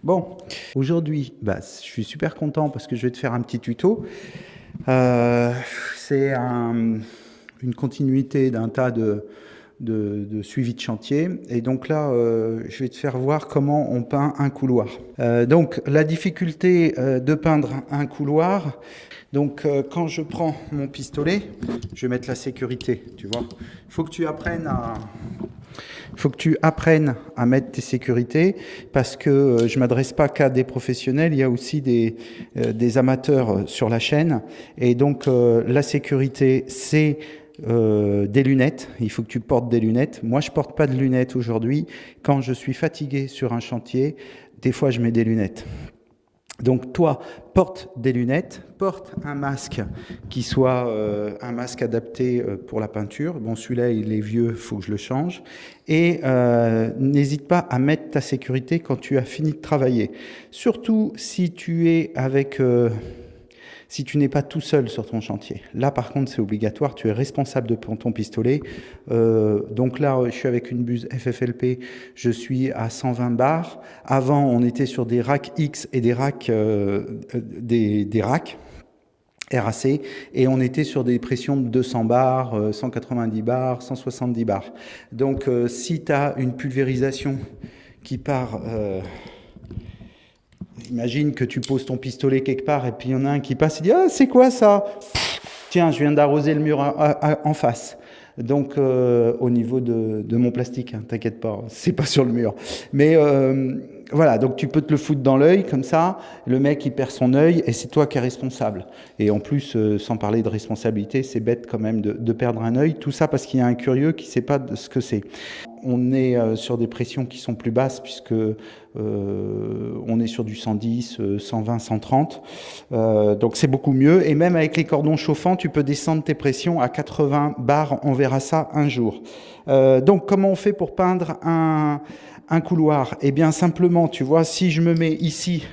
Bon, aujourd'hui, je suis super content parce que je vais te faire un petit tuto. C'est une continuité d'un tas de suivi de chantier. Et donc là, je vais te faire voir comment on peint un couloir. Donc la difficulté de peindre un couloir, quand je prends mon pistolet, je vais mettre la sécurité, tu vois. Il faut que tu apprennes à mettre tes sécurités parce que je ne m'adresse pas qu'à des professionnels, il y a aussi des amateurs sur la chaîne. Et donc la sécurité, c'est des lunettes. Il faut que tu portes des lunettes. Moi, je ne porte pas de lunettes aujourd'hui. Quand je suis fatigué sur un chantier, des fois, je mets des lunettes. Donc toi, porte des lunettes, porte un masque qui soit un masque adapté pour la peinture. Bon, celui-là, il est vieux, il faut que je le change. Et n'hésite pas à mettre ta sécurité quand tu as fini de travailler. Surtout si tu es si tu n'es pas tout seul sur ton chantier. Là, par contre, c'est obligatoire. Tu es responsable de ton pistolet. Donc là, je suis avec une buse FFLP. Je suis à 120 bars. Avant, on était sur des racks X et des racks RAC, et on était sur des pressions de 200 bars, 190 bars, 170 bars. Donc, si tu as une pulvérisation qui part... imagine que tu poses ton pistolet quelque part et puis il y en a un qui passe et dit « Ah, c'est quoi ça ?» Tiens, je viens d'arroser le mur en face. Donc, au niveau de mon plastique, hein, t'inquiète pas, c'est pas sur le mur. Mais voilà, donc tu peux te le foutre dans l'œil comme ça. Le mec, il perd son œil et c'est toi qui es responsable. Et en plus, sans parler de responsabilité, c'est bête quand même de perdre un œil. Tout ça parce qu'il y a un curieux qui ne sait pas de ce que c'est. On est sur des pressions qui sont plus basses puisque on est sur du 110, 120, 130. Donc c'est beaucoup mieux. Et même avec les cordons chauffants, tu peux descendre tes pressions à 80 bars. On verra ça un jour. Donc comment on fait pour peindre un couloir? Eh bien simplement, tu vois, si je me mets ici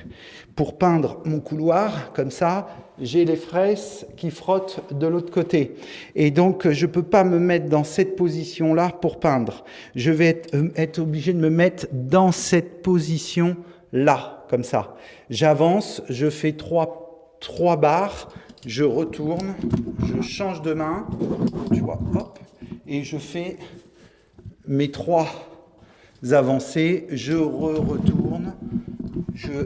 pour peindre mon couloir, comme ça, j'ai les fraises qui frottent de l'autre côté. Et donc, je ne peux pas me mettre dans cette position-là pour peindre. Je vais être obligé de me mettre dans cette position-là, comme ça. J'avance, je fais trois barres, je retourne, je change de main, tu vois, hop, et je fais mes trois avancées, je retourne,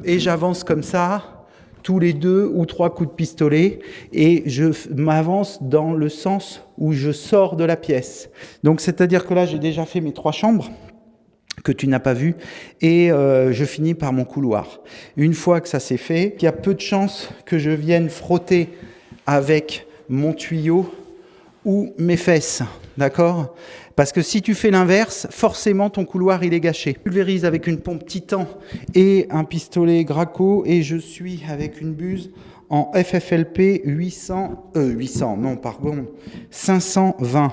et j'avance comme ça, tous les 2 ou 3 coups de pistolet, et je m'avance dans le sens où je sors de la pièce. Donc c'est-à-dire que là, j'ai déjà fait mes 3 chambres que tu n'as pas vu, et je finis par mon couloir. Une fois que ça s'est fait, il y a peu de chances que je vienne frotter avec mon tuyau ou mes fesses, d'accord? Parce que si tu fais l'inverse, forcément ton couloir il est gâché. Je pulvérise avec une pompe Titan et un pistolet Graco, et je suis avec une buse en FFLP 520.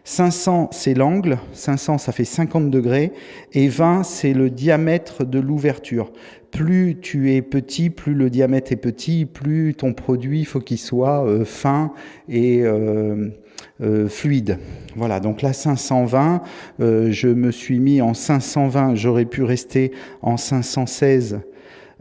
500 c'est l'angle, 500 ça fait 50 degrés, et 20 c'est le diamètre de l'ouverture. Plus tu es petit, plus le diamètre est petit, plus ton produit, il faut qu'il soit fin et fluide. Voilà, donc là 520, je me suis mis en 520, j'aurais pu rester en 516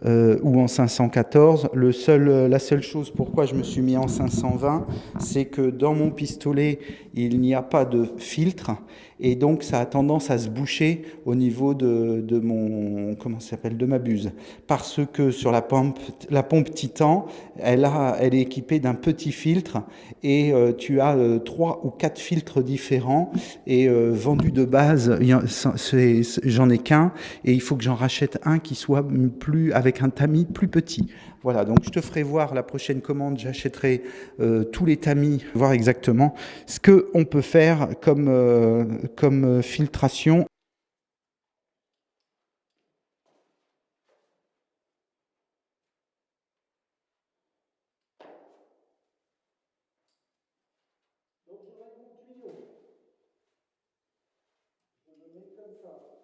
ou en 514. La seule chose pourquoi je me suis mis en 520, c'est que dans mon pistolet, il n'y a pas de filtre, et donc ça a tendance à se boucher au niveau de mon, comment ça s'appelle, de ma buse. Parce que sur la pompe Titan, elle est équipée d'un petit filtre, et tu as 3 ou 4 filtres différents, et vendus de base, j'en ai qu'un, et il faut que j'en rachète un qui soit avec un tamis plus petit. Voilà, donc je te ferai voir la prochaine commande, j'achèterai tous les tamis, voir exactement ce qu'on peut faire comme filtration. Donc je règle mon tuyau, je le mets comme ça.